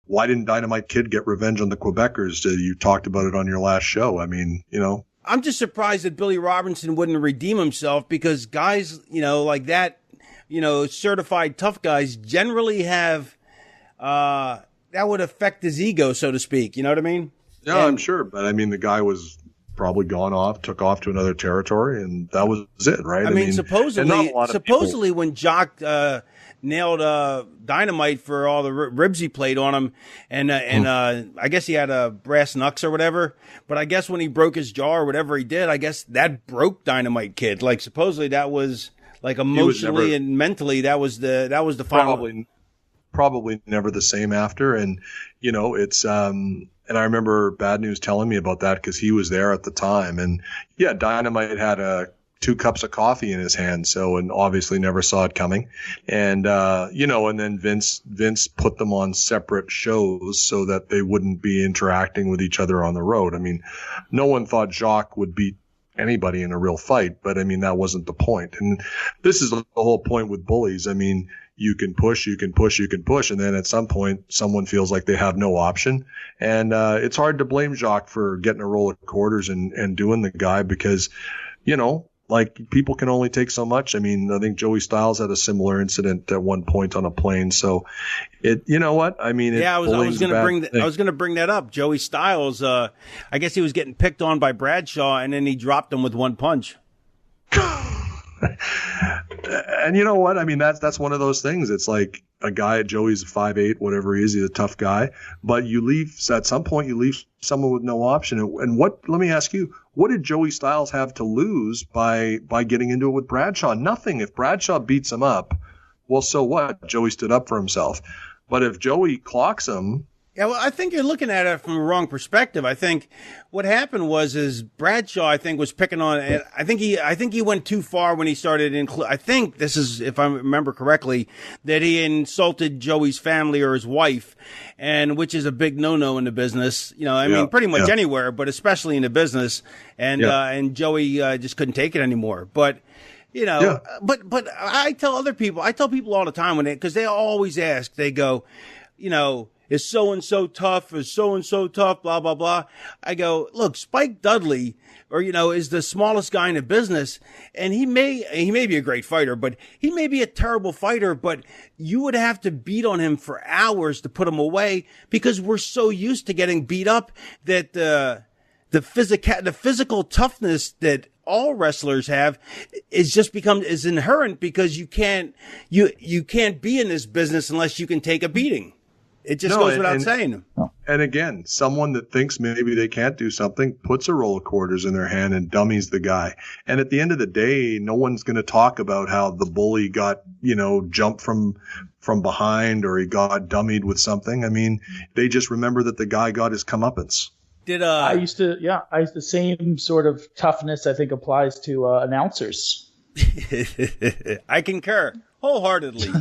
why didn't Dynamite Kid get revenge on the Quebecers? You talked about it on your last show. I mean, I'm just surprised that Billy Robinson wouldn't redeem himself, because guys, like that, certified tough guys generally have, that would affect his ego, so to speak. You know what I mean? Yeah, I'm sure. But I mean, the guy was probably took off to another territory, and that was it, right? I mean, supposedly when Jacques nailed Dynamite for all the ribs he played on him, and I guess he had a brass knucks or whatever, but I guess when he broke his jaw or whatever he did, I guess that broke Dynamite Kid. Like, supposedly that was, like, emotionally and mentally, that was the final. Probably never the same after. And, it's, and I remember Bad News telling me about that because he was there at the time. And yeah, Dynamite had 2 cups of coffee in his hand. And obviously never saw it coming. And, and then Vince put them on separate shows so that they wouldn't be interacting with each other on the road. I mean, no one thought Jacques would beat anybody in a real fight, but I mean, that wasn't the point. And this is the whole point with bullies. I mean, you can push, and then at some point, someone feels like they have no option. And it's hard to blame Jacques for getting a roll of quarters and doing the guy because, like, people can only take so much. I mean, I think Joey Styles had a similar incident at one point on a plane. So you know what? I mean, I was going to bring that up. Joey Styles, I guess he was getting picked on by Bradshaw, and then he dropped him with one punch. And you know what? I mean, that's one of those things. It's like a guy, Joey's 5'8", whatever he is. He's a tough guy, but at some point you leave someone with no option. And let me ask you, what did Joey Styles have to lose by getting into it with Bradshaw? Nothing. If Bradshaw beats him up, well, so what? Joey stood up for himself. But if Joey clocks him, yeah, well, I think you're looking at it from a wrong perspective. I think what happened was Bradshaw, I think, was picking on, and I think he went too far when he started I think this is, if I remember correctly, that he insulted Joey's family or his wife, and which is a big no-no in the business. I mean, pretty much anywhere, but especially in the business. And Joey just couldn't take it anymore. But but I tell people all the time because they always ask, they go, is so-and-so tough? Is so-and-so tough? Blah, blah, blah. I go, look, Spike Dudley, is the smallest guy in the business. And he may be a great fighter, but he may be a terrible fighter, but you would have to beat on him for hours to put him away because we're so used to getting beat up that, the physical toughness that all wrestlers have is inherent because you can't be in this business unless you can take a beating. It just goes without saying. And again, someone that thinks maybe they can't do something puts a roll of quarters in their hand and dummies the guy. And at the end of the day, no one's going to talk about how the bully got, jumped from behind or he got dummied with something. I mean, they just remember that the guy got his comeuppance. The same sort of toughness I think applies to announcers. I concur wholeheartedly.